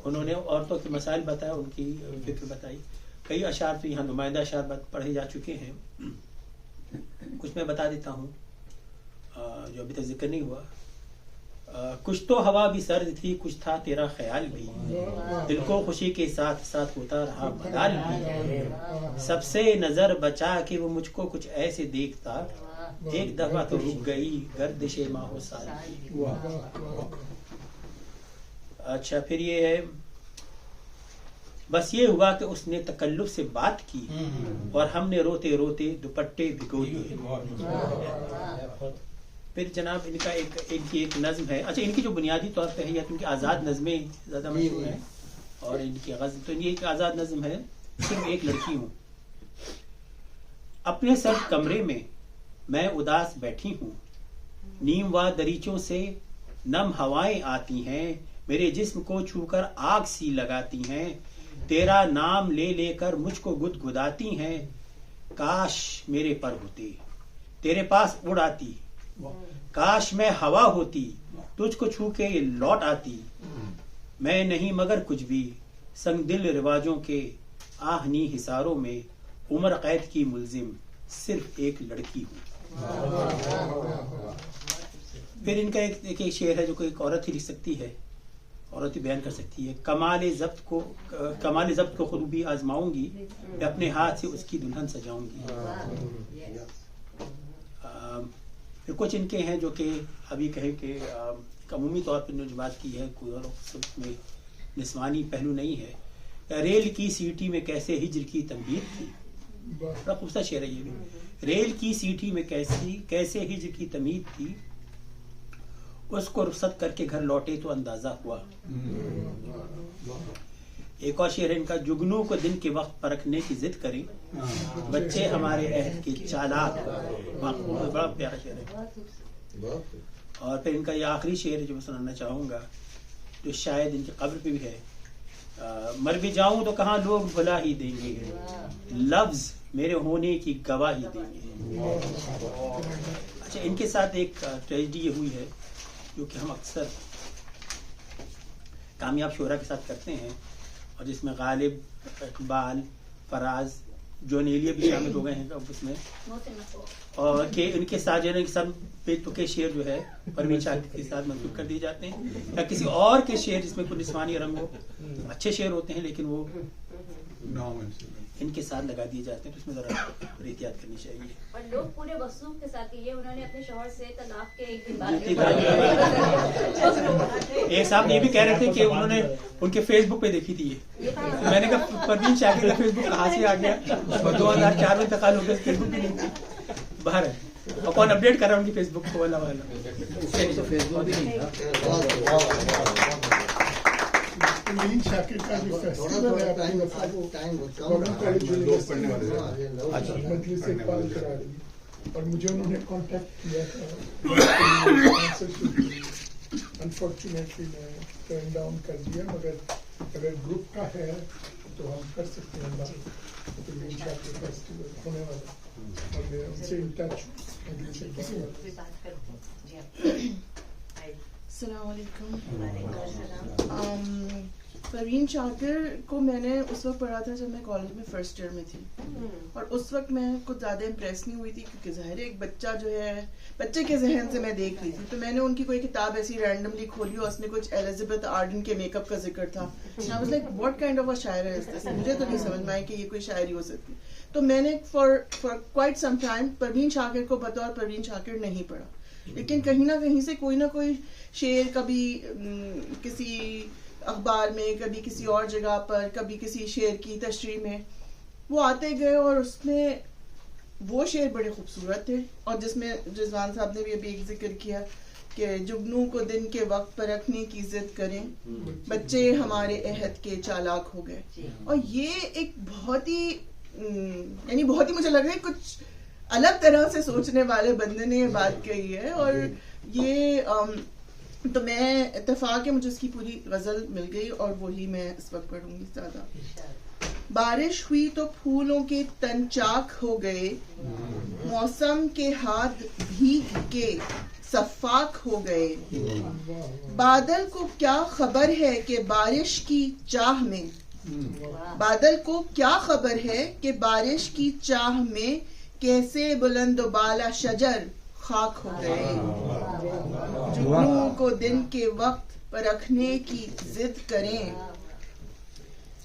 انہوں نے عورتوں کے مسائل بتایا، ان کی فکر بتائی. کئی اشعار تو یہاں نمائندہ اشعار پڑھے جا چکے ہیں، کچھ میں بتا دیتا ہوں جو ابھی تک ذکر نہیں ہوا. کچھ تو ہوا بھی سرد تھی، کچھ تھا تیرا خیال بھی، دل کو خوشی کے ساتھ ساتھ ہوتا رہا ملال بھی. سب سے نظر بچا کہ وہ مجھ کو کچھ ایسے دیکھتا، ایک دفعہ تو رک گئی گردش ماہ و سال کی. اچھا پھر یہ ہے، بس یہ ہوا کہ اس نے تکلف سے بات کی اور ہم نے روتے روتے دوپٹے بھگو دیے. پھر جناب ان کا ایک نظم ہے. اچھا ان کی جو بنیادی طور پہ ہے یا کیونکہ آزاد نظمیں زیادہ مشہور ہیں اور ان کی غزل، تو یہ ایک آزاد نظم ہے. صرف ایک لڑکی ہوں، اپنے سرد کمرے میں میں اداس بیٹھی ہوں، نیم وا دریچوں سے نم ہوائیں آتی ہیں، میرے جسم کو چھو کر آگ سی لگاتی ہیں، تیرا نام لے لے کر مجھ کو گدگداتی ہیں. کاش میرے پر ہوتے تیرے پاس اڑ آتی، کاش میں ہوا ہوتی تجھ کو چھو کے لوٹ آتی. میں نہیں مگر کچھ بھی سنگ دل رواجوں کے آہنی حصاروں میں عمر قید کی ملزم صرف ایک لڑکی ہوں. پھر ان کا ایک شعر ہے جو کہ ایک عورت ہی لکھ سکتی ہے، عورت ہی بیان کر سکتی ہے. کمال ضبط کو خود بھی آزماؤں گی، میں اپنے ہاتھ سے اس کی دلہن سجاؤں گی. پھر کچھ ان کے ہیں جو کہ ابھی کہیں کہ عمومی طور پر جو بات کی ہے، کوئی اور میں نسوانی پہلو نہیں ہے. ریل کی سیٹی میں کیسے ہجر کی تنبیہ تھی، بڑا خوبصورت شعر ہے یہ بھی. ریل کی سیٹی میں کیسے ہجر کی تمید تھی، اس کو رخصت کر کے گھر لوٹے تو اندازہ ہوا. ایک اور شعر ہے ان کا، جگنو کو دن کے وقت پرکھنے کی ضد کریں، بچے ہمارے عہد کے چالاک. بڑا پیارا شعر ہے. اور پھر ان کا یہ آخری شعر جو میں سنانا چاہوں گا، جو شاید ان کی قبر پہ بھی ہے. مر بھی جاؤں تو کہاں لوگ بھلا ہی دیں گے، لفظ میرے ہونے کی گواہی دیں گے. اچھا ان کے ساتھ ایک ٹریجڈی یہ ہوئی ہے جو کہ ہم اکثر کامیاب شعراء کے ساتھ کرتے ہیں، اور جس میں غالب، اقبال، فراز، جون ایلیا بھی شامل ہو گئے ہیں اس میں، اور کہ ان کے ساتھ جو ہے سب بے تکے شعر جو ہے پروین شاکر کے ساتھ منسوخ کر دیے جاتے ہیں، یا کسی اور کے شعر جس میں کوئی نسوانی رنگ ہو. اچھے شعر ہوتے ہیں لیکن وہ ان کے ساتھ لگا دیے جاتے ہیں، تو اس میں ذرا احتیاط کرنی چاہیے. اور لوگ پورے وصوف کے ساتھ یہ انہوں نے اپنے شوہر سے طلاق کے ایک دن بعد ایک صاحب یہ بھی کہہ رہے تھے کہ انہوں نے ان کے فیس بک پہ دیکھی تھی یہ. میں نے کہا پروین شاکر کا فیس بک کہاں سے آ گیا؟ 2004 میں انتقال ہو گیا، فیس بک بھی نہیں تھی باہر ہے. اور کون اپڈیٹ کر رہا ہے ان کی فیس بک کو؟ والا فیس بک بھی نہیں تھا. پروین شاکر کا جو فیسٹیول ہے مجلس اقبال کرا رہی ہے، اور مجھے انہوں نے کانٹیکٹ کیا تھا. انفارچونیٹلی میں ٹرن ڈاؤن کر دیا، مگر اگر گروپ کا ہے تو ہم کر سکتے ہیں بات. پروین شاکر فیسٹیول ہونے والا اور میں ان سے ان ٹچ. السلام علیکم. پروین شاکر کو میں نے اس وقت پڑھا تھا جب میں کالج میں فرسٹ ایئر میں تھی، اور اس وقت میں کچھ زیادہ امپریس نہیں ہوئی تھی، کیونکہ ظاہر ہے ایک بچہ جو ہے بچے کے ذہن سے میں دیکھ رہی تھی. تو میں نے ان کی کوئی کتاب ایسی رینڈملی کھولی اور اس میں کچھ ایلزابتھ آرڈن کے میک اپ کا ذکر تھا. I was like, what kind of a شاعر ہے اس؟ مجھے تو نہیں سمجھ میں آئی کہ یہ کوئی شاعری ہو سکتی. تو میں نے for quite some time Parveen Shakir کو بطور پروین شاکر نہیں پڑھا، لیکن کہیں نہ کہیں سے کوئی نہ کوئی شعر کبھی کسی اخبار میں، کبھی کسی اور جگہ پر، کبھی کسی شعر کی تشریح میں وہ آتے گئے، اور اس میں وہ شعر بڑے خوبصورت تھے. اور جس میں رضوان صاحب نے بھی ابھی ایک ذکر کیا کہ جگنوں کو دن کے وقت پر رکھنے کی ضد کریں، بچے ہمارے عہد کے چالاک ہو گئے. اور یہ ایک بہت ہی یعنی بہت ہی مجھے لگ رہا ہے کچھ الگ طرح سے سوچنے والے بندے نے یہ بات کہی ہے. اور یہ تو میں اتفاق ہے مجھے اس کی پوری غزل مل گئی، اور وہی میں اس وقت پڑھوں گی زیادہ. بارش ہوئی تو پھولوں کے تن چاک ہو گئے، موسم کے ہاتھ بھیگ کے صفاک ہو گئے. بادل کو کیا خبر ہے کہ بارش کی چاہ میں، بادل کو کیا خبر ہے کہ بارش کی چاہ میں کیسے بلند و بالا شجر خاک ہو گئے. جگنوں کو دن کے وقت پر رکھنے کی ضد کریں،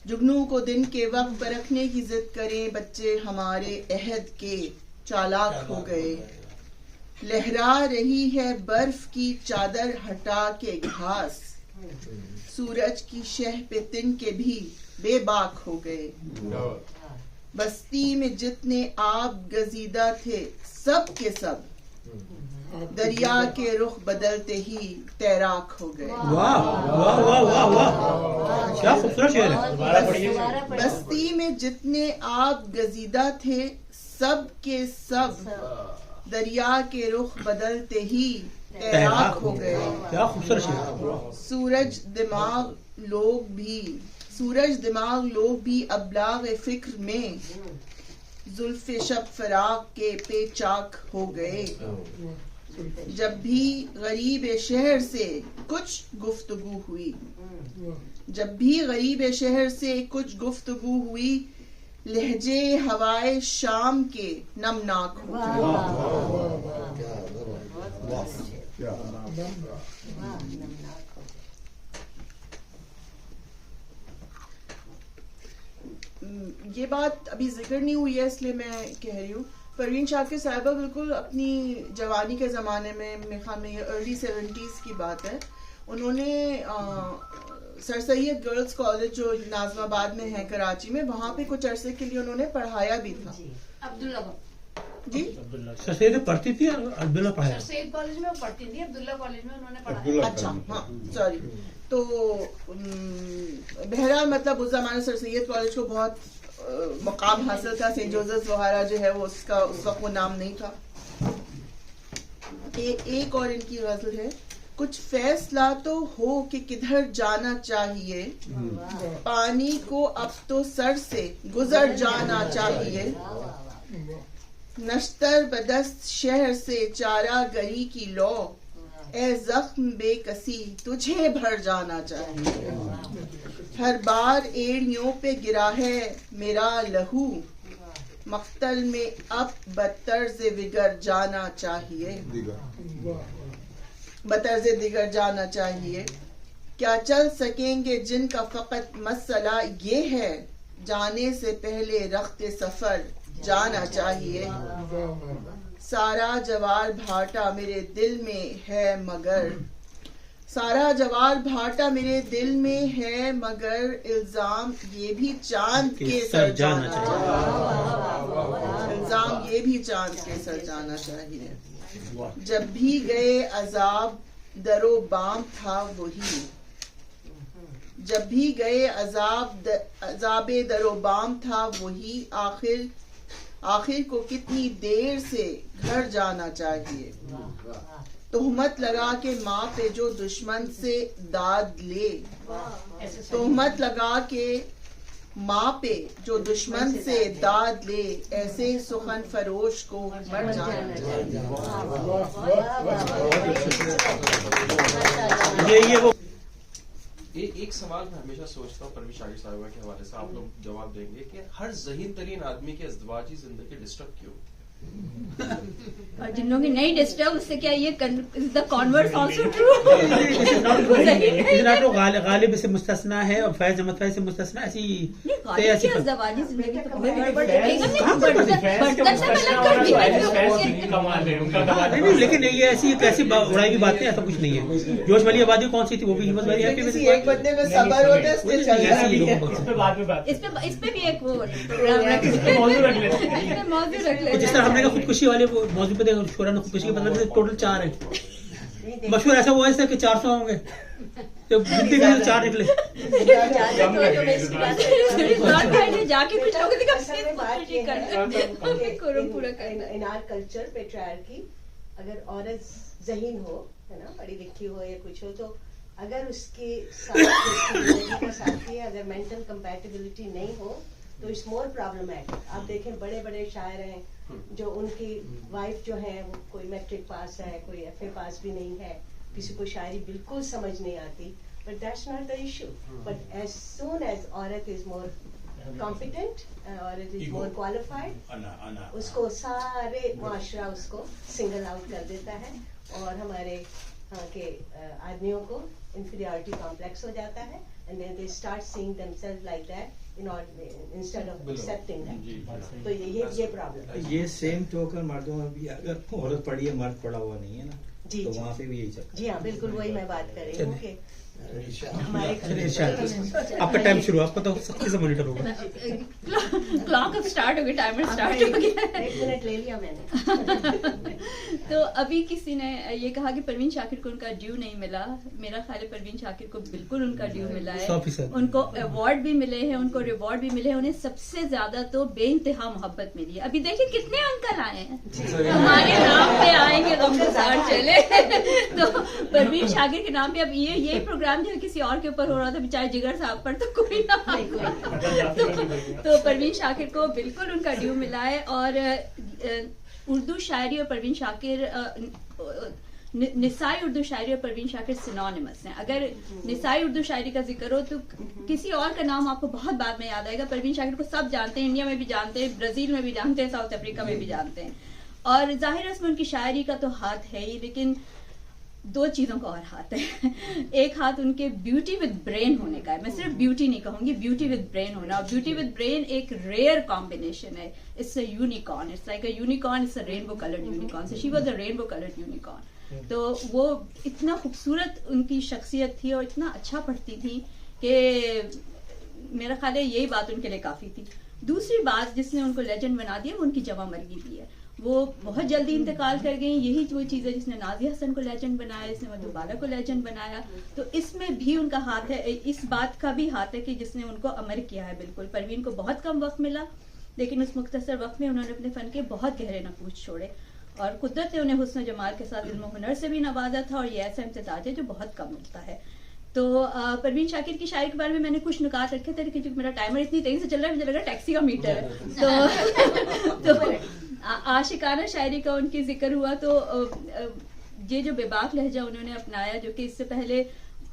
جگنوں کو دن کے وقت پر رکھنے کی ضد کریں، بچے ہمارے عہد کے چالاک ہو گئے. لہرا رہی ہے برف کی چادر ہٹا کے گھاس، سورج کی شہ پہ تن کے بھی بے باک ہو گئے. بستی میں جتنے آب گزیدہ تھے سب کے سب، دریا کے رخ بدلتے ہی تیراک ہو گئے. بستی میں جتنے آب گزیدہ تھے سب کے سب، دریا کے رخ بدلتے ہی تیراک ہو گئے. سورج دماغ لوگ بھی ابلاغ فکر میں، زلف شب فراق کے پیچاک ہو گئے. جب بھی غریب شہر سے کچھ گفتگو ہوئی، جب بھی غریب شہر سے کچھ گفتگو ہوئی، لہجے ہوائے شام کے نمناک ہو گئے. یہ بات ابھی ذکر نہیں ہوئی ہے اس لیے میں کہہ رہی ہوں. پروین شاکر صاحبہ بالکل اپنی جوانی کے زمانے میں، میرے خیال میں یہ ارلی 70s کی بات ہے، انہوں نے سر سید گرلز کالج جو ناظم آباد میں ہے کراچی میں، وہاں پہ کچھ عرصے کے لیے انہوں نے پڑھایا بھی تھا. عبداللہ جی سر سید پڑھتی تھی، عبداللہ پڑھایا. سر سید کالج میں پڑھتی تھی، عبداللہ کالج میں انہوں نے پڑھایا. اچھا ہاں سوری. تو بہرحال مطلب اس زمانے سر سید کالج کو بہت مقام حاصل تھا. سینٹ جوزف وغیرہ جو ہے وہ اس کا اس وقت وہ نام نہیں تھا. ایک اور ان کی غزل ہے، کچھ فیصلہ تو ہو کہ کدھر جانا چاہیے، پانی کو اب تو سر سے گزر جانا چاہیے، نشتر بدست شہر سے چارہ گری کی لو، اے زخم بے کسی تجھے بھر جانا چاہیے، ہر بار ایڑیوں پہ گرا ہے میرا لہو، مقتل میں اب بطرز وگر جانا چاہیے، بطرز دیگر جانا چاہیے. کیا چل سکیں گے جن کا فقط مسئلہ یہ ہے، جانے سے پہلے رخت سفر جانا چاہیے. سارا جوار بھاٹا میرے دل میں ہے مگر سارا جوار بھاٹا میرے دل میں ہے مگر الزام یہ بھی چاند کے سر جانا چاہیے. الزام یہ بھی چاند کے سر جانا چاہیے. جب بھی گئے عذاب در و بام تھا وہی جب بھی گئے عذاب در و بام تھا وہی آخر کو کتنی دیر سے گھر جانا چاہیے. تہمت لگا کے ماں پہ جو دشمن سے داد لے تہمت لگا کے ماں پہ جو دشمن سے داد لے ایسے سخن فروش کو مر جانا چاہیے. ایک سوال میں ہمیشہ سوچتا ہوں پروین شاکر صاحبہ کے حوالے سے آپ لوگ جواب دیں گے کہ ہر ذہین ترین آدمی کی ازدواجی زندگی ڈسٹرب کیوں؟ اور جن لوگوں کی نہیں ڈسٹرب اس سے کیا یہ the converse also true غالب سے مستثنا ہے اور فیض احمد فیض سے مستثنا ایسی ازدواجی زندگی تو لیکن یہ ایسی ایسی اڑائی کی بات نہیں ایسا کچھ نہیں ہے. جوش والی آبادی کون سی تھی وہ بھی ہمت والی ایک بندے میں صبر ہوتا ہے اس پہ چل رہا ہے. اس پہ بھی ایک وہ موضوع رکھ لیں. جس طرح ہم نے کہا خودکشی والے موضوع پہ شورا نے خودکشی کا مطلب ٹوٹل 4 ہیں. مشہور ایسا ہوا ہے کہ 400 ہوں گے تو گنتی کے 4 نکلے. جا کے کچھ ان آر کلچر پیٹریارکی اگر عورت ذہین ہو ہے نا پڑھی لکھی ہو یا کچھ ہو تو اگر اس کے ساتھ کا ساتھی ہے اگر مینٹل کمپیٹیبلٹی نہیں ہو تو اٹس مور پرابلمیٹک. آپ دیکھیں بڑے بڑے شاعر ہیں جو ان کی وائف جو ہے وہ کوئی میٹرک پاس ہے کوئی FA پاس بھی نہیں ہے کسی کو شاعری بالکل سمجھ نہیں آتی but that's not the issue. But as soon as عورت از مور کمپیٹنٹ عورت از مور کوالیفائڈ اس کو سارے معاشرہ اس کو سنگل آؤٹ کر دیتا ہے اور ہمارے ہاں کے آدمیوں کو انفیریورٹی کمپلیکس ہو جاتا ہے and then they start seeing themselves like that instead of accepting that. تو یہ پرابلم ہے. یہ سیم ٹوکن مردوں میں بھی اگر عورت پڑھی ہے مرد پڑھا ہوا نہیں ہے نا جی تو وہاں پہ بھی یہی چلتا ہے. جی ہاں بالکل وہی میں بات کر رہی ہوں کہ آپ کا ٹائم شروع آپ کو تو سختی سے مانیٹر ہوگا. کلاک اب اسٹارٹ ہو گیا ٹائمر اسٹارٹ ہو گیا. 1 منٹ لے لیا میں نے. تو ابھی کسی نے یہ کہا کہ پروین شاکر کو ان کا ڈیو نہیں ملا. میرا خیال ہے پروین شاکر کو بالکل ان کا ڈیو ملا ہے. ان کو ایوارڈ بھی ملے ہیں ان کو ریوارڈ بھی ملے ہیں. انہیں سب سے زیادہ تو بے انتہا محبت ملی ہے. ابھی دیکھیں کتنے انکل آئے ہیں ہمارے نام پہ آئیں گے غم گزار چلے. تو پروین شاکر کے نام پہ اب یہ پروگرام جو کسی اور کے اوپر ہو رہا تھا بیچارے جگر صاحب پر تو کوئی نہ تو پروین شاکر کو بالکل ان کا ڈیو ملا ہے. اور اردو شاعری اور پروین شاکر نسائی اردو شاعری اور پروین شاکر سینونیمس ہیں. اگر نسائی اردو شاعری کا ذکر ہو تو کسی اور کا نام آپ کو بہت بعد میں یاد آئے گا. پروین شاکر کو سب جانتے ہیں, انڈیا میں بھی جانتے ہیں, برازیل میں بھی جانتے ہیں, ساؤتھ افریقہ میں بھی جانتے ہیں. اور ظاہر ہے اس میں ان کی شاعری کا تو ہاتھ ہے ہی, لیکن 2 چیزوں کا اور ہاتھ ہے. ایک ہاتھ ان کے بیوٹی ود برین ہونے کا ہے. میں صرف بیوٹی نہیں کہوں گی, بیوٹی ود برین ہونا. اور بیوٹی ود برین ایک ریئر کمبینیشن ہے. It's a unicorn, it's like a unicorn, it's a rainbow coloured unicorn. So she was a rainbow coloured unicorn. تو وہ اتنا خوبصورت ان کی شخصیت تھی اور اتنا اچھا پڑھتی تھی کہ میرا خیال ہے یہی بات ان کے لیے کافی تھی. دوسری بات جس نے ان کو لیجنڈ بنا دیا وہ ان کی جوہ مرگی بھی ہے. وہ بہت جلدی انتقال کر گئیں. یہی وہ چیز ہے جس نے نازیہ حسن کو لیجنڈ بنایا, جس نے مدھو بالا کو لیجنڈ بنایا. تو اس میں بھی ان کا ہاتھ ہے, اس بات کا بھی ہاتھ ہے کہ جس نے ان کو امر کیا ہے. بالکل پروین کو بہت کم وقت ملا لیکن اس مختصر وقت میں انہوں نے اپنے فن کے بہت گہرے نقوش چھوڑے اور قدرت نے انہیں حسن و جمال کے ساتھ علم و ہنر سے بھی نوازا تھا. اور یہ ایسا امتزاج ہے جو بہت کم ملتا ہے. تو پروین شاکر کی شاعری کے بارے میں میں نے کچھ نکات رکھے تھے لیکن میرا ٹائمر اتنی تیزی سے چل رہا ہے مجھے لگا ٹیکسی کا میٹر ہے. تو عاشقانہ شاعری کا ان کی ذکر ہوا تو یہ جو بے باک لہجہ انہوں نے اپنایا جو کہ اس سے پہلے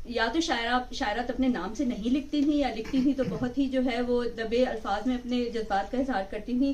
یا تو شاعرات اپنے نام سے نہیں لکھتی تھیں یا لکھتی تھیں تو بہت ہی جو ہے وہ دبے الفاظ میں اپنے جذبات کا اظہار کرتی تھیں.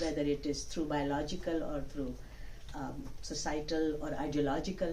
whether it is through biological or through societal or ideological,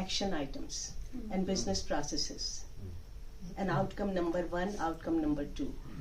action items and business processes and outcome number 1, outcome number 2,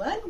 1,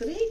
3,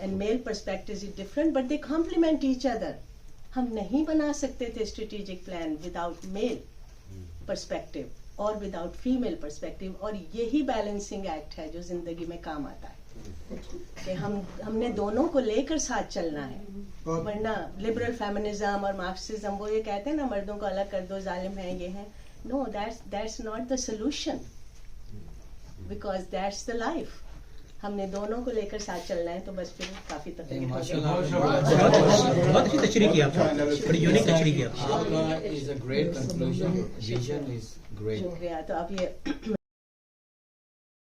and male perspectives is different, but they complement each other. ہم نہیں بنا سکتے تھے اسٹریٹجک پلان وداؤٹ میل perspective اور without female perspective, اور یہی balancing act ہے جو زندگی میں کام آتا ہے کہ ہم نے دونوں کو لے کر ساتھ چلنا ہے. ورنہ لبرل فیمنزم اور مارکسزم وہ یہ کہتے ہیں نا مردوں کو الگ کر دو, ظالم ہیں یہ ہیں. No, that's not the solution, because that's the life. ہم نے دونوں کو لے کر ساتھ چلنا ہے, تو بس پھر کافی تفریح. بہت اچھی تشریح کی آپ نے, بڑی یونیک تشریح کی آپ نے. شکریہ. تو اب یہ